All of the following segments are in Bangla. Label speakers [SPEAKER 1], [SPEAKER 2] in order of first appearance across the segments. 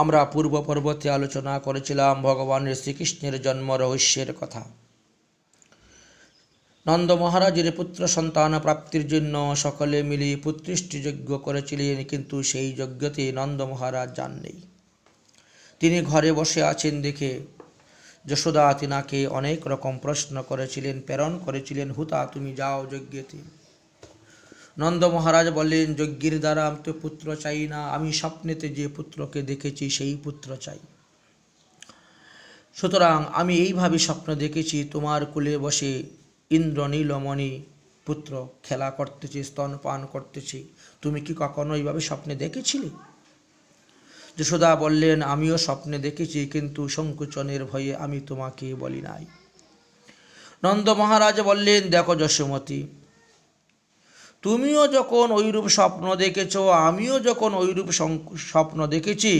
[SPEAKER 1] আমরা পূর্ব পর্বতে আলোচনা করেছিলাম ভগবানের শ্রীকৃষ্ণের জন্ম রহস্যের কথা। নন্দ মহারাজের পুত্র সন্তান প্রাপ্তির জন্য সকলে মিলে পুত্রেষ্টি যজ্ঞ করেছিলেন, কিন্তু সেই যজ্ঞতে নন্দ মহারাজ যাননি। তিনি ঘরে বসে আছেন দেখে যশোদা তিনাকে অনেক রকম প্রশ্ন করেছিলেন, প্রেরণ করেছিলেন, হুতা তুমি যাও যজ্ঞেতে। নন্দ মহারাজ বললেন, যজ্ঞের দ্বারা আমি তো পুত্র চাই না, আমি স্বপ্নেতে যে পুত্রকে দেখেছি সেই পুত্র চাই। সুতরাং আমি এইভাবে স্বপ্ন দেখেছি, তোমার কোলে বসে ইন্দ্র নীলমণি পুত্র খেলা করতেছে, স্তনপান করতেছে। তুমি কি কখনো এইভাবে স্বপ্নে দেখেছিলে? যশোদা বললেন, আমিও স্বপ্নে দেখেছি, কিন্তু সংকোচনের ভয়ে আমি তোমাকে বলি নাই। নন্দ মহারাজ বললেন, দেখো যশোমতী, তুমিও যখন ওইরূপ স্বপ্ন দেখেছ, আমিও যখন ওইরূপ স্বপ্ন দেখেছি,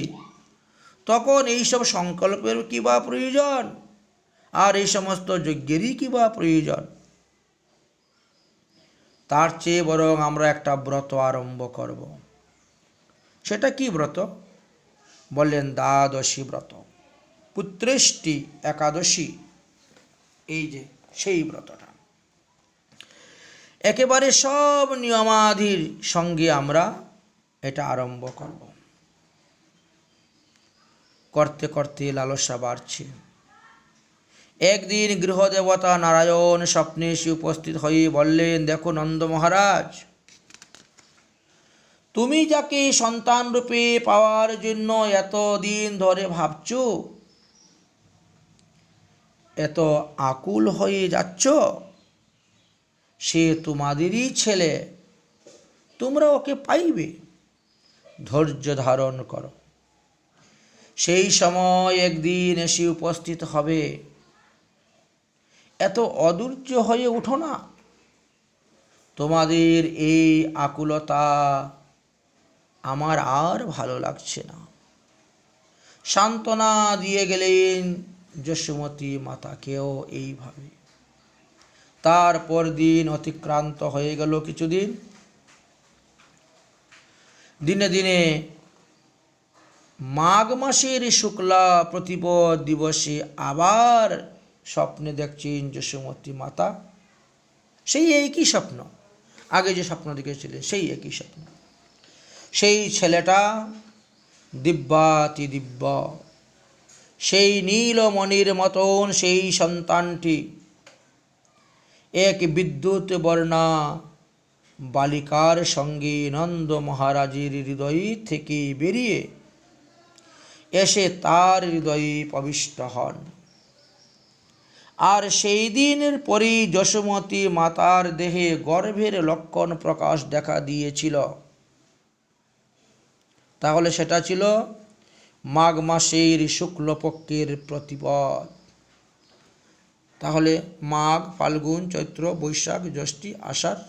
[SPEAKER 1] তখন এইসব সংকল্পের কি বা প্রয়োজন, আর এই সমস্ত যজ্ঞেরই কি বা প্রয়োজন? তার চেয়ে বরং আমরা একটা ব্রত আরম্ভ করব। সেটা কি ব্রত? বললেন, দ্বাদশী ব্রত, পুত্রেষ্টি একাদশী, এই যে সেই ব্রতটা। একেবারে সব নিয়মাদির সঙ্গে আমরা এটা আরম্ভ করব। করতে করতে লালসা বাড়ছে। একদিন গৃহদেবতা নারায়ণ স্বপ্নে এসে উপস্থিত হয়ে বললেন, দেখো নন্দ মহারাজ, তুমি যাকে সন্তান রূপে পাওয়ার জন্য এতদিন ধরে ভাবছ, এত আকুল হয়ে যাচ্ছ, সে তোমাদেরই ছেলে, তোমরা ওকে পাইবে, ধৈর্য ধারণ করো। সেই সময় একদিন এসে উপস্থিত হবে, এত অধৈর্য হয়ে উঠো না। তোমাদের এই আকুলতা আমার আর ভালো লাগছে না। সান্ত্বনা দিয়ে গেলেন যশোমতী মাতাকেও এইভাবে। তারপর দিন অতিক্রান্ত হয়ে গেল কিছুদিন। দিনে দিনে মাঘ মাসের শুক্লা প্রতিপদ দিবসে আবার স্বপ্নে দেখছেন যশোমতী মাতা, সেই একই স্বপ্ন, আগে যে স্বপ্ন দেখেছিলেন সেই একই স্বপ্ন। সেই ছেলেটা দিব্যাতি দিব্য, সেই নীলমণির মতন সেই সন্তানটি এক বিদ্যুৎ বর্ণা বালিকার সঙ্গে নন্দ মহারাজের হৃদয় থেকে বেরিয়ে এসে তার হৃদয়ে প্রবিষ্ট হন। আর সেই দিনের পরেই যশোমতী মাতার দেহে গর্ভের লক্ষণ প্রকাশ দেখা দিয়েছিল। তাহলে সেটা ছিল মাঘ মাসের শুক্লপক্ষের প্রতিপদ। তাহলে মাঘ, ফাল্গুন, চৈত্র, বৈশাখ, জ্যৈষ্ঠ, আষাঢ়,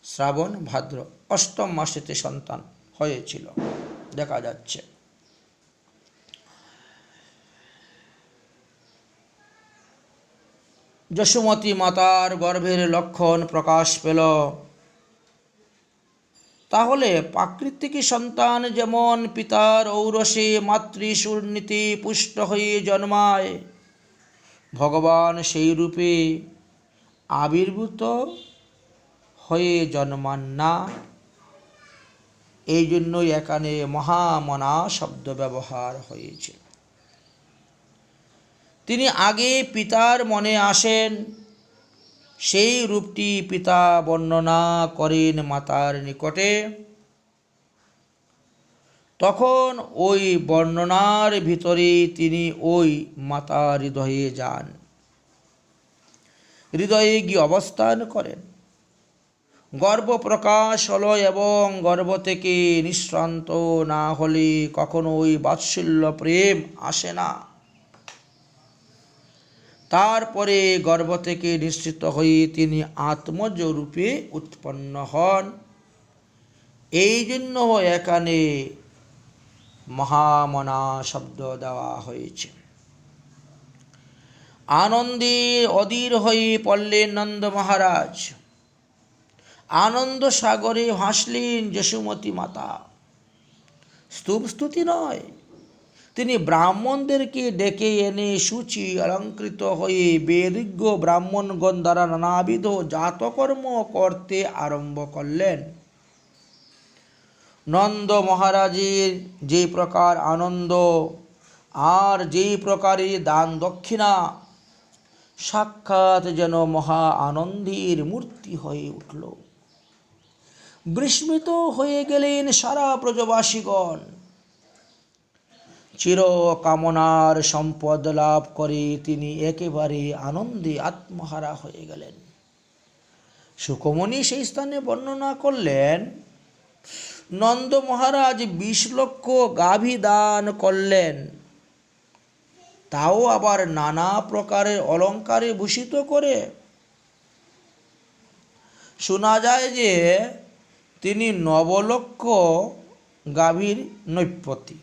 [SPEAKER 1] শ্রাবণ, ভাদ্র, অষ্টম মাসেতে সন্তান হয়েছিল দেখা যাচ্ছে। যশোমতী মাতার গর্ভের লক্ষণ প্রকাশ পেল। তাহলে প্রাকৃতিক সন্তান যেমন পিতার ঔরসে মাতৃশূর্ণীতে পুষ্ট হয়ে জন্মায়, ভগবান সেই রূপে আবির্ভূত হয়ে জন্মান না। এই জন্যই এখানে মহামনা শব্দ ব্যবহার হয়েছে। তিনি আগে পিতার মনে আসেন, সেই রূপটি পিতা বর্ণনা করেন মাতার নিকটে। তখন ওই বর্ণনার ভিতরে তিনি ওই মাতার হৃদয়ে যান, হৃদয়ে গিয়ে অবস্থান করেন। গর্ভ প্রকাশ হলো এবং গর্ভ থেকে নিঃসন্তান না হলে কখনোই বাৎসল্য প্রেম আসে না। তারপরে গর্ভ থেকে নিঃসৃত হয়ে তিনি আত্মজ রূপে উৎপন্ন হন। এই জন্য এখানে মহামনা শব্দ দেওয়া হয়েছে। আনন্দে অধীর হয়ে পড়লেন নন্দ মহারাজ, আনন্দ সাগরে ভাসলেন যশোমতী মাতা। স্তূপ স্তুতি নয়, তিনি ব্রাহ্মণদেরকে ডেকে এনে সূচি অলঙ্কৃত হয়ে বেদজ্ঞ ব্রাহ্মণগণ দ্বারা নানাবিধ জাতকর্ম করতে আরম্ভ করলেন। নন্দ মহারাজের যে প্রকার আনন্দ আর যেই প্রকারে দান দক্ষিণা, সাক্ষাৎ যেন মহা আনন্দের মূর্তি হয়ে উঠল। বিস্মিত হয়ে গেলেন সারা ব্রজবাসীগণ। চির কামনার সম্পদ লাভ করে তিনি একেবারে আনন্দে আত্মহারা হয়ে গেলেন। শুকমণি সেই স্থানে বর্ণনা করলেন, নন্দ মহারাজ 20 লক্ষ গাভী দান করলেন, তাও আবার নানা প্রকারের অলঙ্কারে ভূষিত করে। শোনা যায় যে তিনি 9 লক্ষ গাভীর নৈপতি।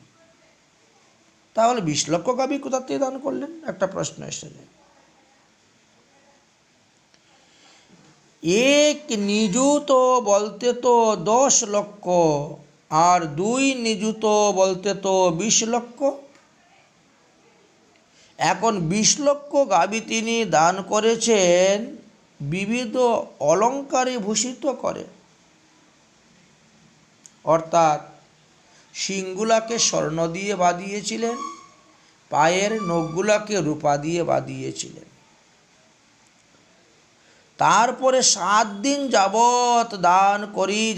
[SPEAKER 1] তাহলে 20 লক্ষ গাভী কোথা থেকে দান করলেন? একটা প্রশ্ন এসেছে। এক নিযুত বলতে তো 10 লক্ষ, আর 2 নিযুত বলতে তো 20 লক্ষ। এখন 20 লক্ষ গাভী তিনি দান করেছেন বিবিধ অলঙ্কারে ভূষিত করে, অর্থাৎ শিংগুলাকে স্বর্ণ দিয়ে বাঁধিয়েছিলেন, পায়ের নখগুলাকে রূপা দিয়ে বাঁধিয়েছিলেন। তারপরে 7 দিন যাবৎ দান করেই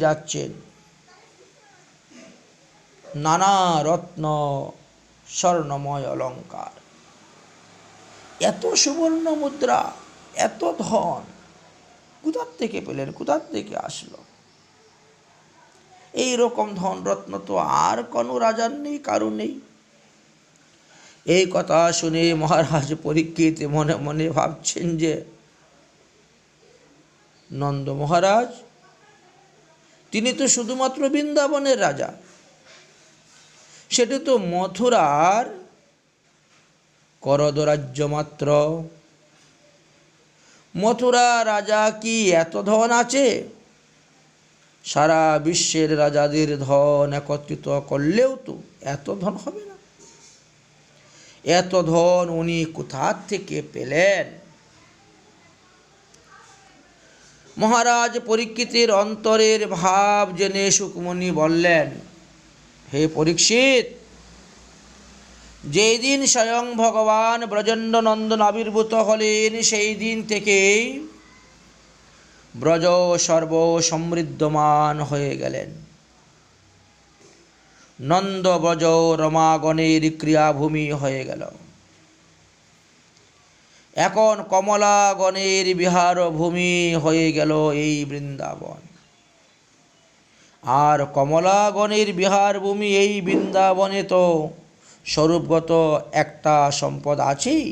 [SPEAKER 1] যাচ্ছেন নানা রত্ন স্বর্ণময় অলঙ্কার। এত সুবর্ণ মুদ্রা, এত ধন কোথার থেকে পেলেন? কোথার থেকে আসলো? এই রকম ধন রত্ন তো আর কোনো রাজার নেই, কারো নেই। এই কথা শুনে মহারাজ পরীক্ষিত মনে মনে ভাবছেন যে নন্দ মহারাজ তিনি তো শুধুমাত্র বৃন্দাবনের রাজা, সেটি তো মথুরার করদ রাজ্য মাত্র। মথুরা রাজা কি এত ধন আছে? সারা বিশ্বের রাজাদের ধন একত্রিত করলেও তো এত ধন হবে না। এত ধন উনি কোথা থেকে পেলেন? মহারাজ পরীক্ষিতের অন্তরের ভাব জেনে শুকমণি বললেন, হে পরীক্ষিত, যেই দিন স্বয়ং ভগবান ব্রজেন্দ্র নন্দন আবির্ভূত হলেন, সেই দিন থেকেই ব্রজ সর্ব সমৃদ্ধমান হয়ে গেলেন। নন্দ ব্রজ রমাগণের ক্রিয়াভূমি হয়ে গেল। এখন কমলাগণের বিহার ভূমি হয়ে গেল এই বৃন্দাবন। আর কমলাগণের বিহার ভূমি এই বৃন্দাবনে তো স্বরূপগত একটা সম্পদ আছেই।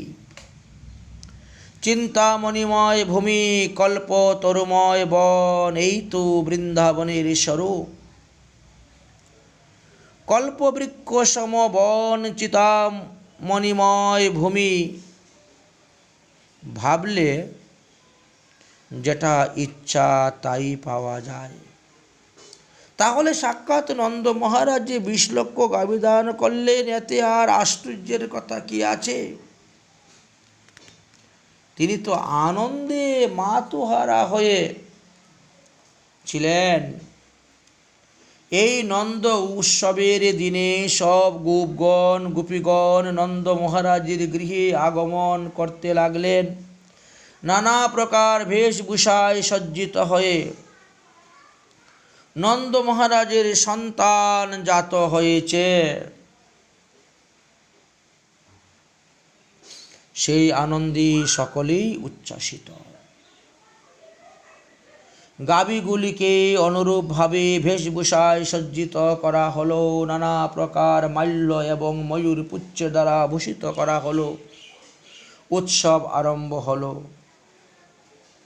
[SPEAKER 1] চিন্তামণিময় ভূমি, কল্প তরুময় বন, এই তো বৃন্দাবনের স্বরূপ। কল্পবৃক্ষ সম বন, চিন্তামণিময় ভূমি, ভাবলে যেটা ইচ্ছা তাই পাওয়া যায়। তাহলে সাক্ষাৎ নন্দ মহারাজ যে 20 লক্ষ গাভী দান করলেন, এতে আর আশ্চর্যের কথা কি আছে? তিনি তো আনন্দে মাতোহারা হয়ে ছিলেন। এই নন্দ উৎসবের দিনে সব গোপগণ গোপীগণ নন্দ মহারাজের গৃহে আগমন করতে লাগলেন, নানা প্রকার বেশভূষায় সজ্জিত হয়ে। নন্দ মহারাজের সন্তান জাত হয়েছে, সেই আনন্দে সকলেই উচ্ছ্বাসিত। গাভীগুলিকে অনুরূপভাবে বেশভূষায় সজ্জিত করা হলো, নানা প্রকার মাল্য এবং ময়ূর পুচ্ছের দ্বারা ভূষিত করা হলো। উৎসব আরম্ভ হলো।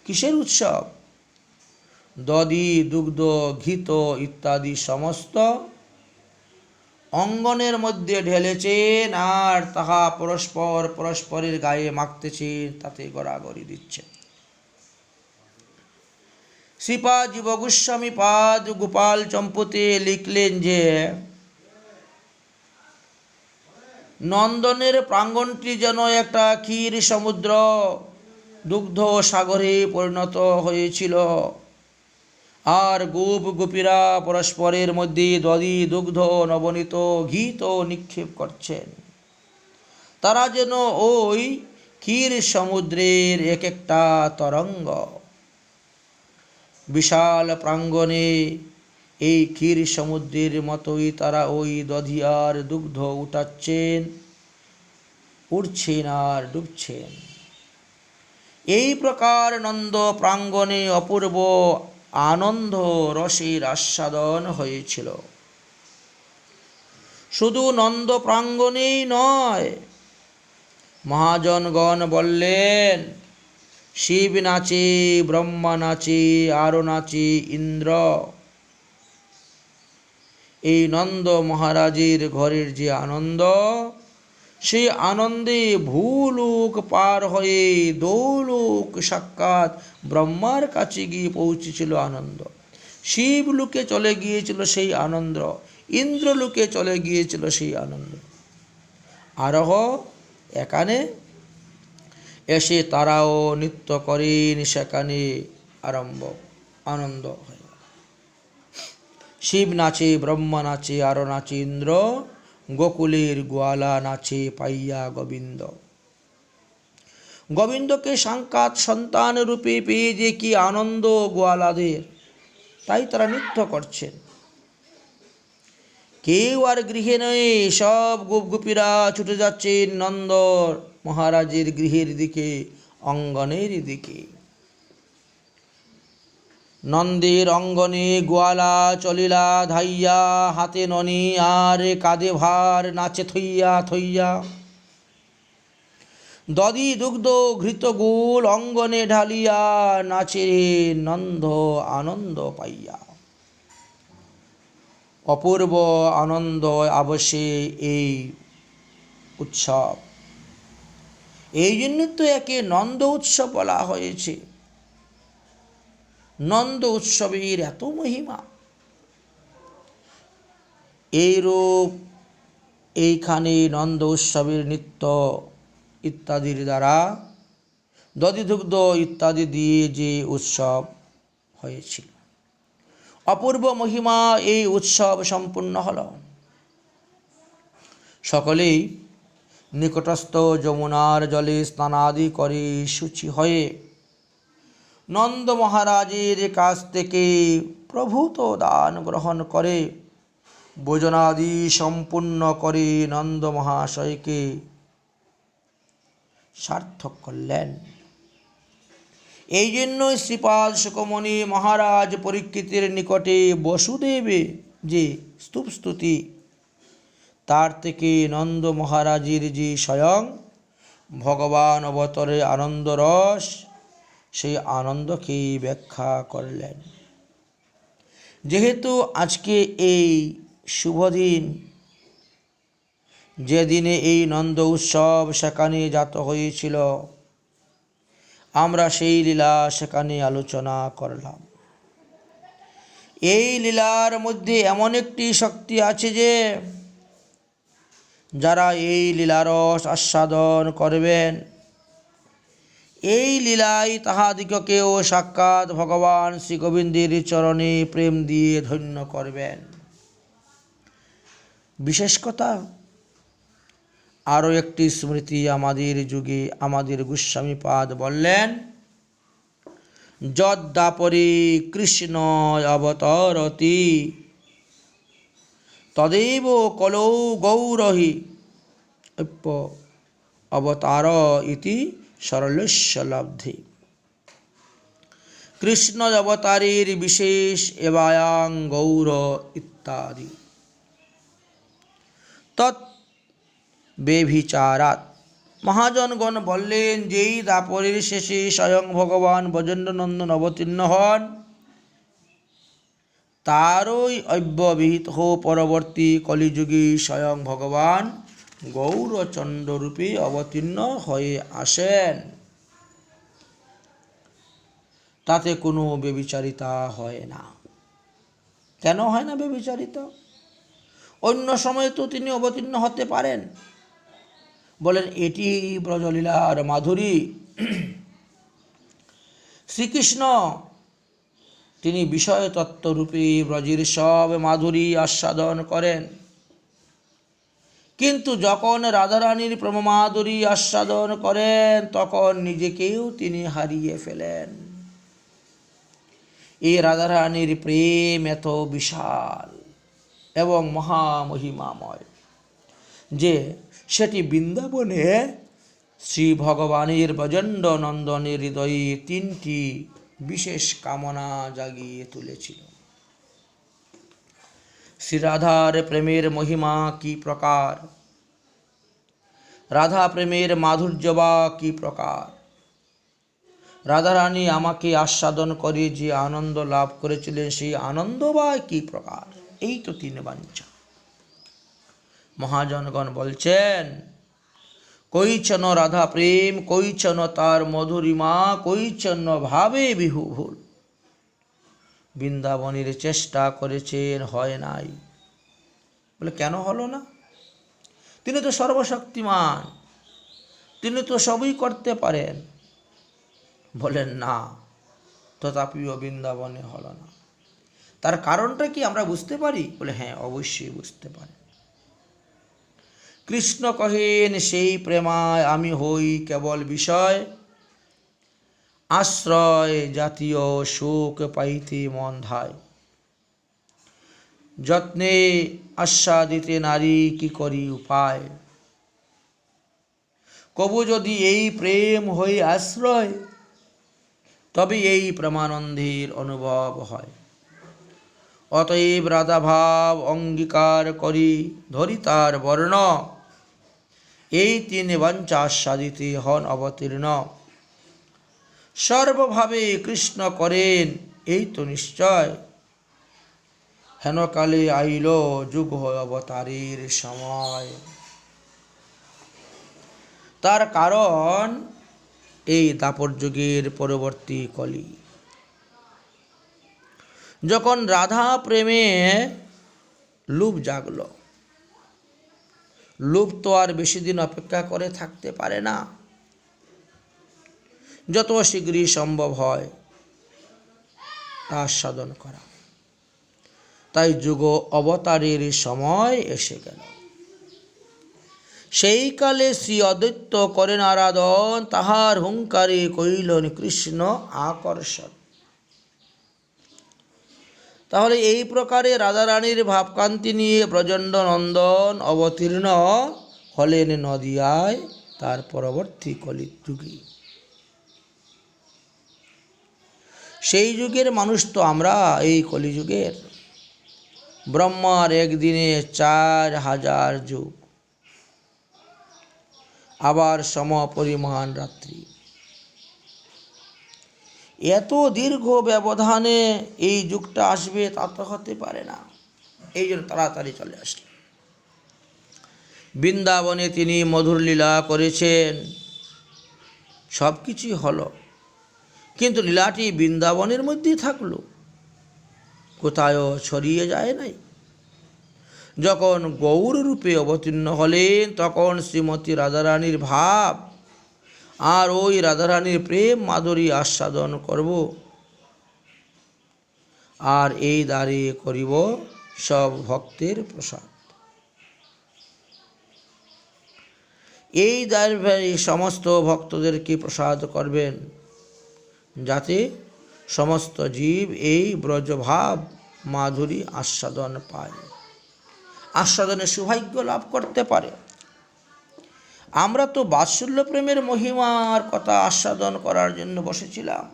[SPEAKER 1] কিসের উৎসব? দধি, দুগ্ধ, ঘৃত ইত্যাদি সমস্ত অঙ্গনের মধ্যে ঢেলেছেন, আর তাহা পরস্পরের গায়ে মাখতেছেন, তাতে গড়াগড়ি দিচ্ছেন। শ্রীপাদ জীব গোস্বামী পাদ গোপাল চম্পুতে লিখলেন যে নন্দনের প্রাঙ্গণটি যেন একটা ক্ষীর সমুদ্র, দুগ্ধ সাগরে পরিণত হয়েছিল। আর গোপ গোপীরা পরস্পরের মধ্যে দধি দুগ্ধ নবনীত ঘৃত নিক্ষেপ করছেন। তারা যেন ওই ক্ষীর সমুদ্রের এক একটা তরঙ্গ। বিশাল প্রাঙ্গণে এই ক্ষীর সমুদ্রের মতোই তারা ওই দধি আর দুগ্ধ উঠাচ্ছেন, উঠছেন আর ডুবছেন। এই প্রকার নন্দ প্রাঙ্গণে অপূর্ব আনন্দ রসের আস্বাদন হয়েছিল। শুধু নন্দ প্রাঙ্গণেই নয়, মহাজনগণ বললেন, শিব নাচে, ব্রহ্মা নাচে, আরও নাচে ইন্দ্র। এই নন্দ মহারাজের ঘরের যে আনন্দ, সেই আনন্দে ভূলোক পার হয়ে দোলোক সাক্ষাৎ ব্রহ্মার কাছে গিয়ে পৌঁছেছিল আনন্দ। শিবলোকে চলে গিয়েছিল সেই আনন্দ, ইন্দ্রলোকে চলে গিয়েছিল সেই আনন্দ। আরোহ এখানে এসে তারাও নৃত্য করেন, সেখানে আনন্দ হয়। শিব নাচে, ব্রহ্মা নাচে, আরও নাচে ইন্দ্র, গোকুলের গোয়ালা নাচে পাইয়া গোবিন্দ। গোবিন্দকে সাক্ষাৎ সন্তান রূপে পেয়ে যে কি আনন্দ গোয়ালাদের, তাই তারা নৃত্য করছেন। কেউ আর গৃহে নয়, সব গোপগোপীরা ছুটে যাচ্ছেন নন্দ মহারাজের গৃহের দিকে, অঙ্গনের দিকে। নন্দের অঙ্গনে গোয়ালা চলিলা ধাইয়া, হাতে ননি আর কাঁধে ভার, নাচে থইয়া থইয়া। দধি দুগ্ধ ঘৃত গুল অঙ্গনে ঢালিয়া, নাচে নন্দ আনন্দ পাইয়া। অপূর্ব আনন্দ আবশ্যে এই উৎসব। এই জন্য তো একে নন্দ উৎসব বলা হয়েছে। নন্দ উৎসবের এত মহিমা। এইরূপ এইখানে নন্দ উৎসবের নৃত্য ইত্যাদির দ্বারা, দধিদুগ্ধ ইত্যাদি দিয়ে যে উৎসব হয়েছিল, অপূর্ব মহিমা এই উৎসব সম্পূর্ণ হল। সকলেই নিকটস্থ যমুনার জলে স্নানাদি করে শুচি হয়ে নন্দ মহারাজের কাছ থেকে প্রভূত দান গ্রহণ করে ভোজনাদি সম্পূর্ণ করে নন্দ মহাশয়কে সার্থক করলেন। এই জন্য শ্রীপাদ শুকমণি মহারাজ পরীক্ষিতের নিকটে বসুদেবে যে স্তূপ স্তুতি, তার থেকে নন্দ মহারাজের যে স্বয়ং ভগবান অবতরে আনন্দ রস, সেই আনন্দকে ব্যাখ্যা করলেন। যেহেতু আজকে এই শুভদিন, যেদিনে এই নন্দ উৎসব সেখানে জাত হয়েছিল, আমরা সেই লীলা সেখানে আলোচনা করলাম। এই লীলার মধ্যে এমন একটি শক্তি আছে যে, যারা এই লীলারস আস্বাদন করবেন, এই লীলাই তাহাদিগকেও সাক্ষাৎ ভগবান শ্রী গোবিন্দের চরণে প্রেম দিয়ে ধন্য করবেন। বিশেষ কথা, আরও একটি স্মৃতি আমাদের যুগে আমাদের গোস্বামীপাদ বললেন, যদ্দাপরে কৃষ্ণ অবতরতি তদেব কলৌ গৌরহি অবতার ইতি সরলস্য লব্ধি। কৃষ্ণ অবতারের বিশেষ এবায়াং গৌর ইত্যাদি। তৎ বেভিচারাত, মহাজনগণ বললেন, যেই দাপরের শেষে স্বয়ং ভগবান ব্রজেন্দ্রনন্দন অবতীর্ণ হন, তারই অব্যবহিত পরবর্তী কলিযুগে স্বয়ং ভগবান গৌরচন্দ্র রূপে অবতীর্ণ হয়ে আসেন। তাতে কোনো ব্যভিচারিতা হয় না। কেন হয় না ব্যভিচারিতা? অন্য সময় তো তিনি অবতীর্ণ হতে পারেন, বলেন এটি ব্রজলীলার মাধুরী। শ্রীকৃষ্ণ তিনি বিষয় তত্ত্বরূপে ব্রজের সব মাধুরী আস্বাদন করেন, কিন্তু যখন রাধারানীর প্রেমমাধুরী আস্বাদন করেন তখন নিজেকেও তিনি হারিয়ে ফেলেন। এই রাধারানীর প্রেম এত বিশাল এবং মহামহিমাময় যে সেটি বৃন্দাবনে শ্রী ভগবানের ব্রজণ্ড নন্দনের হৃদয়ে তিনটি বিশেষ কামনা জাগিয়ে তুলেছিল। শ্রী রাধার প্রেমের মহিমা কি প্রকার, রাধা প্রেমের মাধুর্য বা কি প্রকার, রাধারানী আমাকে আস্বাদন করে যে আনন্দ লাভ করেছিলেন সেই আনন্দ বা কি প্রকার, এই তো তিন বাঞ্ছা। মহাজনগণ বলছেন, কইছন রাধা প্রেম, কইছন তার মধুরিমা, কইছন ভাবে বিহুভুল। বৃন্দাবনের চেষ্টা করেছেন, হয় নাই। বলে কেন হলো না? তিনি তো সর্বশক্তিমান, তিনি তো সবই করতে পারেন। বলেন না, তথাপিও বৃন্দাবনে হলো না। তার কারণটা কি আমরা বুঝতে পারি? বলে হ্যাঁ, অবশ্যই বুঝতে পারি। কৃষ্ণ কহেন, সেই প্রেমায় আমি হই কেবল বিষয়, আশ্রয় জাতীয় সুখ পাইতে মন ধায়। যত্নে আস্বাদিতে নারী কি করি উপায়, কবু যদি এই প্রেম হই আশ্রয়, তবে এই প্রেমানন্দের অনুভব হয়। অতএব রাধাভাব অঙ্গীকার করি, ধরি তার বর্ণ, এই তিন বাঞ্ছা আস্বাদিতে হন অবতীর্ণ। সর্বভাবে কৃষ্ণ করেন এই তো নিশ্চয়, হেনকালে আইল যুগ অবতারের সময়। তার কারণ এই দাপর যুগের পরবর্তী কলি, যখন রাধা প্রেমে লোভ জাগল। লোভ তো আর বেশি দিন অপেক্ষা করে থাকতে পারে না, যত শীঘ্রই সম্ভব হয় তা সাধন করা। তাই যুগ অবতারের সময় এসে গেল। সেই কালে শ্রী অদ্বৈত করেন আরাধন, তাহার হুঙ্কারে কইলেন কৃষ্ণ আকর্ষণ। তাহলে এই প্রকারে রাধারানীর ভাবকান্তি নিয়ে ব্রজণ্ড নন্দন অবতীর্ণ হলেন নদিয়ায় তার পরবর্তী কলিযুগে। সেই যুগের মানুষ তো আমরা এই কলিযুগের। ব্রহ্মার একদিনে 4000 যুগ, আবার সমপরিমাণ রাত্রি। এত দীর্ঘ ব্যবধানে এই যুগটা আসবে তা তো হতে পারে না। এই জন্য তাড়াতাড়ি চলে আসলেন। বৃন্দাবনে তিনি মধুর লীলা করেছেন, সব কিছুই হলো, কিন্তু লীলাটি বৃন্দাবনের মধ্যেই থাকলো, কোথায়ও ছড়িয়ে যায় নাই। যখন গৌর রূপে অবতীর্ণ হলেন তখন শ্রীমতী রাধারানীর ভাব আর ওই রাধারানীর প্রেম মাধুরী আস্বাদন করব, আর এই দ্বারে করিব সব ভক্তের প্রসাদ। এই দ্বারে সমস্ত ভক্তদেরকে প্রসাদ করবেন, যাতে সমস্ত জীব এই ব্রজভাব মাধুরী আস্বাদন পায়, আস্বাদনের সৌভাগ্য লাভ করতে পারে। আমরা তো বাৎসল্য প্রেমের মহিমার কথা আস্বাদন করার জন্য বসেছিলাম,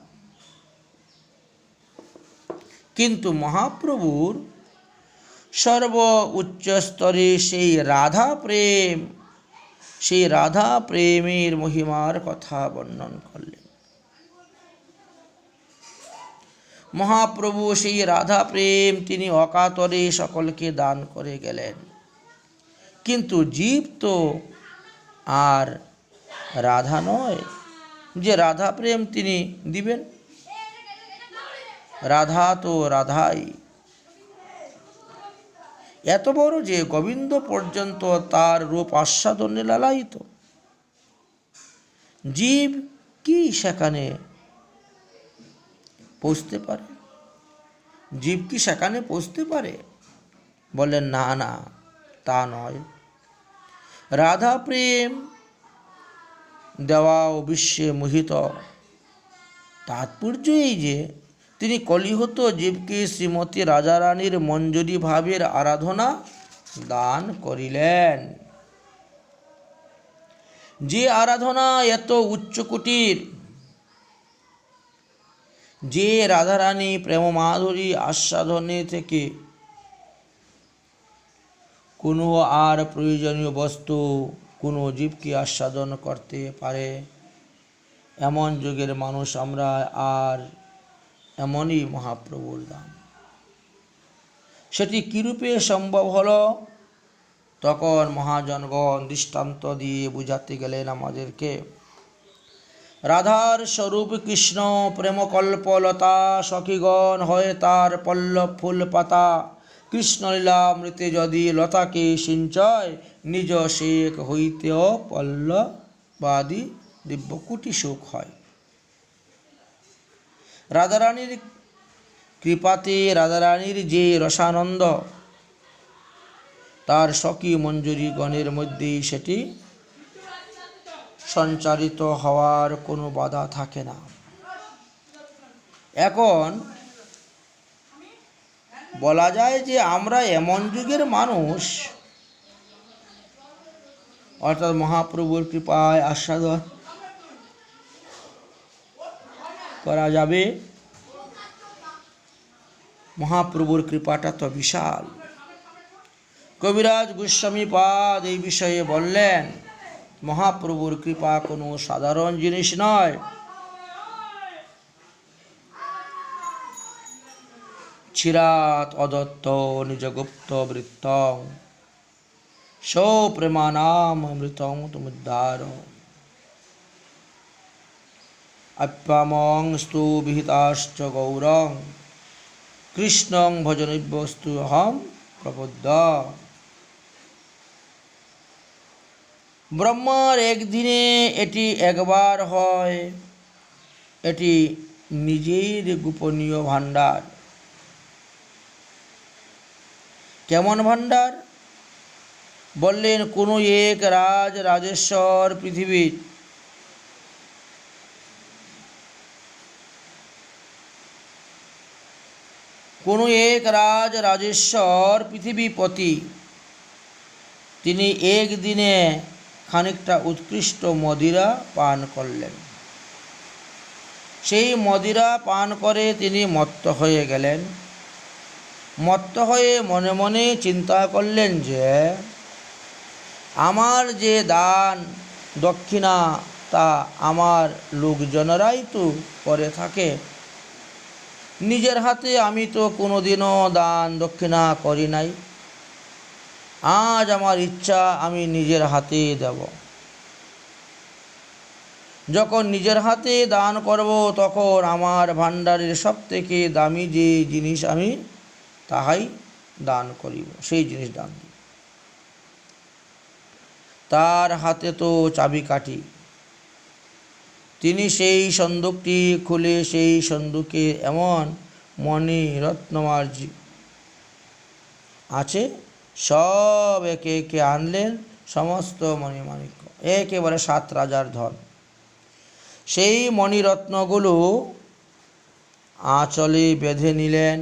[SPEAKER 1] কিন্তু মহাপ্রভুর সর্ব উচ্চ স্তরে সেই রাধা প্রেম, সেই রাধা প্রেমের মহিমার কথা বর্ণন করলেন। মহাপ্রভু সেই রাধা প্রেম তিনি অকাতরে সকলকে দান করে গেলেন, কিন্তু জীব তো আর রাধা নয় যে রাধা প্রেম তিনি দিবেন। রাধা তো রাধাই, এত বড় যে গোবিন্দ পর্যন্ত তার রূপ আস্বাদনে লালায়িত। জীব কি সেখানে পৌঁছতে পারে? জীব কি সেখানে পৌঁছতে পারে? বললেন না না, তা নয়। রাধা প্রেম দেওয়া ও বিশ্বে মোহিত। তাৎপর্য এই যে তিনি কলিহত জীবকে শ্রীমতী রাজারানীর মঞ্জুরি ভাবের আরাধনা দান করিলেন। যে আরাধনা এত উচ্চকোটির, যে রাধারানী প্রেম মাধুরী আস্বাদনে থেকে কোনো আর প্রয়োজনীয় বস্তু কোনো জীবকে আস্বাদন করতে পারে, এমন যুগের মানুষ আমরা। আর এমনই মহাপ্রভুর দান। সেটি কীরূপে সম্ভব হলো? তখন মহাজনগণ দৃষ্টান্ত দিয়ে বুঝাতে গেলেন আমাদেরকে। রাধার স্বরূপ কৃষ্ণ, প্রেমকল্পলতা, সখীগণ হয়ে তার পল্লব ফুল পাতা। কৃষ্ণলীলামৃতে যদি লতাকে সিঞ্চয়, নিজ শেখ হইতেও পল্লবাদি দিব্যকুটি সুখ হয়। রাধারানীর কৃপাতে রাধারানীর যে রসানন্দ, তার সখী মঞ্জুরি গণের মধ্যেই সেটি সঞ্চারিত হওয়ার কোনো বাধা থাকে না। এখন বলা যায় যে আমরা এমন যুগের মানুষ, অর্থাৎ মহাপ্রভুর কৃপায় আস্বাদন করা যাবে। মহাপ্রভুর কৃপাটা তো বিশাল। কবিরাজ গোস্বামী পাদ এই বিষয়ে বললেন, মহাপ্রভুর কৃপা কোনো সাধারণ জিনিস নয়। চিরাত অদত্ত নিজগুপ্ত বৃত্তং সৌপ্রেমানাম অমৃতং তুমুদ্ধার আপ্যামং স্তু বিহিতাশ্চ গৌরং কৃষ্ণং ভজনৈবস্তু হম প্রবুদ্ধ। ব্রহ্মার একদিনে এটি একবার হয়। এটি নিজের গোপনীয় ভাণ্ডার। কেমন ভাণ্ডার? বললেন, কোনো এক রাজ রাজেশ্বর পৃথিবীর কোনো এক রাজ রাজেশ্বর পৃথিবীপতি, তিনি একদিনে খানিকটা উৎকৃষ্ট মদিরা পান করলেন। সেই মদিরা পান করে তিনি মত্ত হয়ে গেলেন। মত্ত হয়ে মনে মনে চিন্তা করলেন যে আমার যে দান দক্ষিণা তা আমার লোকজনেরাই তো করে থাকে। নিজের হাতে আমি তো কোনোদিনও দান দক্ষিণা করি নাই। আজ আমার ইচ্ছা আমি নিজের হাতে দেব। যখন নিজের হাতে দান করব, তখন আমার ভাণ্ডারের সবথেকে দামি যে জিনিস আমি তাহাই দান করিব, সেই জিনিস দান দিব। তার হাতে তো চাবিকাঠি। তিনি সেই সন্দুকটি খুলে সেই সন্দুকে এমন মণি রত্নমার্জি আছে, সব একে একে আনলেন। সমস্ত মণিমাণিক্য, একেবারে 7 রাজার ধন। সেই মণিরত্নগুলো আঁচলে বেঁধে নিলেন।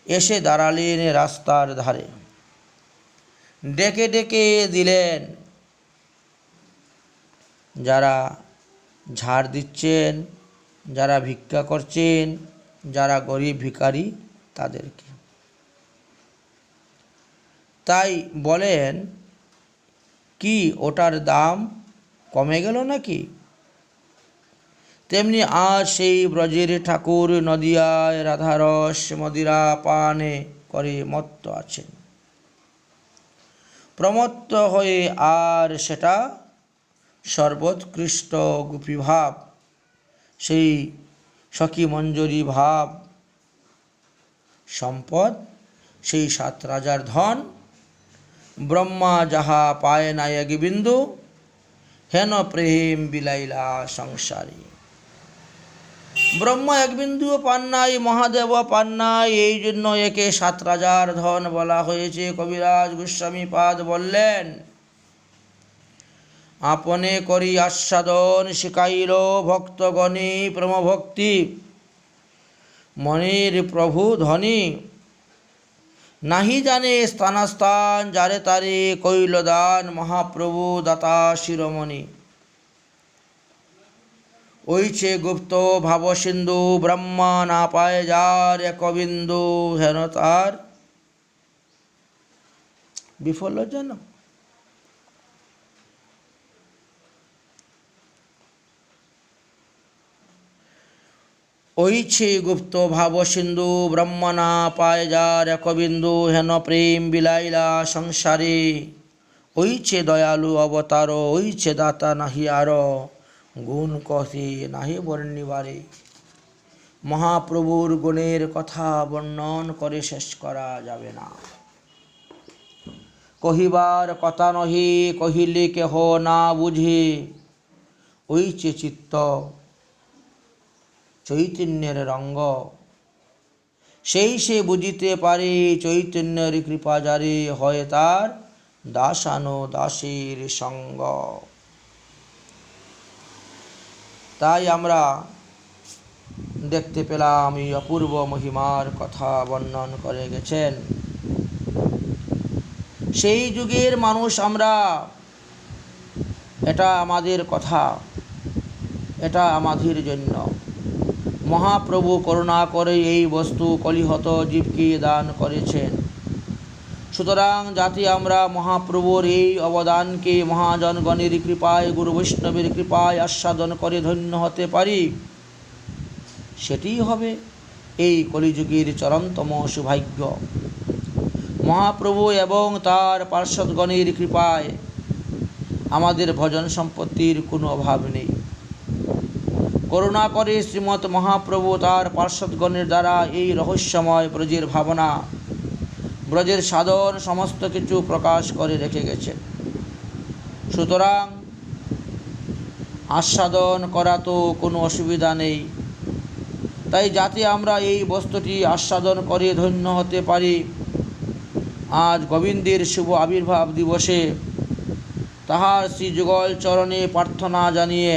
[SPEAKER 1] এসে দাঁড়ালেন রাস্তার ধারে। ডেকে ডেকে দিলেন যারা ঝাড় দিচ্ছেন, যারা ভিক্ষা করছেন, যারা গরিব ভিখারি, তাদেরকে। তাই বলেন, কি ওটার দাম কমে গেল নাকি? তেমনি আজ সেই ব্রজের ঠাকুর নদিয়ায় রাধারস মদিরা পানে করে মত্ত আছেন। প্রমত্ত হয়ে আর সেটা সর্বোৎকৃষ্ট গোপী ভাব, সেই সখী মঞ্জুরি ভাব সম্পদ, সেই 7 রাজার ধন। ব্রহ্মা যাহা পায় না এক বিন্দু, হেন প্রেম বিলাইলা সংসারে। ব্রহ্মা এক বিন্দুও পান নাই, মহাদেব পান নাই, এই জন্য একে 7 রাজার ধন বলা হয়েছে। কবিরাজ গোস্বামী পাদ বললেন, আপনে করি আস্বাদন শিখাইল ভক্তগণে প্রেমভক্তি, মনের প্রভু ধনী, নাহি জানে স্থানাস্থান, যারে তারে কইল দান, মহাপ্রভু দাতা শিরোমণি। ওইছে গুপ্ত ভাব সিন্ধু, ব্রহ্মা না পায় যার এক বিন্দু, হেন তার বিফল যেন। ওইছে গুপ্ত ভাব সিন্ধু, ব্রহ্মা না পায় যার এক বিন্দু, হেন প্রেম বিলাইলা সংসারে। ওইছে দয়ালু অবতার, ওইছে দাতা নাহি আর, গুণ কথে নাহি বর্ণিবারে। মহাপ্রভুর গুণের কথা বর্ণন করে শেষ করা যাবে না। কহিবার কথা নহি, কহিলে কেহ না বুঝে, ওইছে চিত্ত চৈতন্যের রঙ্গ, সেই সে বুঝিতে পারে, চৈতন্যের কৃপা যারে, হয় তার দাসানো দাসের সঙ্গ। তাই আমরা দেখতে পেলাম এই অপূর্ব মহিমার কথা বর্ণন করে গেছেন। সেই যুগের মানুষ আমরা, এটা আমাদের কথা, এটা আমাদের জন্য। মহাপ্রভু করুণা করে এই বস্তু কলিহত জীবকে দান করেছেন। সুতরাং যাতে আমরা মহাপ্রভুর এই অবদানকে মহাজনগণের কৃপায়, গুরু বৈষ্ণবের কৃপায় আস্বাদন করে ধন্য হতে পারি, সেটিই হবে এই কলিযুগের চরমতম সৌভাগ্য। মহাপ্রভু এবং তার পার্ষদগণের কৃপায় আমাদের ভজন সম্পত্তির কোনো অভাব নেই। করুণা করে শ্রীমৎ মহাপ্রভু তার পার্ষদগণের দ্বারা এই রহস্যময় ব্রজের ভাবনা, ব্রজের সাধন সমস্ত কিছু প্রকাশ করে রেখে গেছেন। সুতরাং আস্বাদন করা তো কোনো অসুবিধা নেই। তাই যাতে আমরা এই বস্তুটি আস্বাদন করে ধন্য হতে পারি, আজ গোবিন্দের শুভ আবির্ভাব দিবসে তাহার শ্রীযুগল চরণে প্রার্থনা জানিয়ে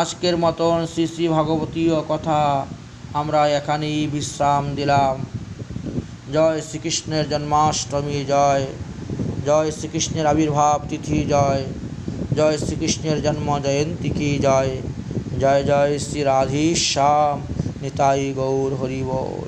[SPEAKER 1] আজকের মতন শ্রী শ্রী ভাগবতীয় কথা আমরা এখানেই বিশ্রাম দিলাম। জয় শ্রীকৃষ্ণের জন্মাষ্টমী জয়, জয় শ্রীকৃষ্ণের আবির্ভাব তিথি জয়, জয় শ্রীকৃষ্ণের জন্ম জয়ন্তী কি জয়, জয় জয় শ্রী রাধেশ্যাম নিতাই গৌর হরি বল।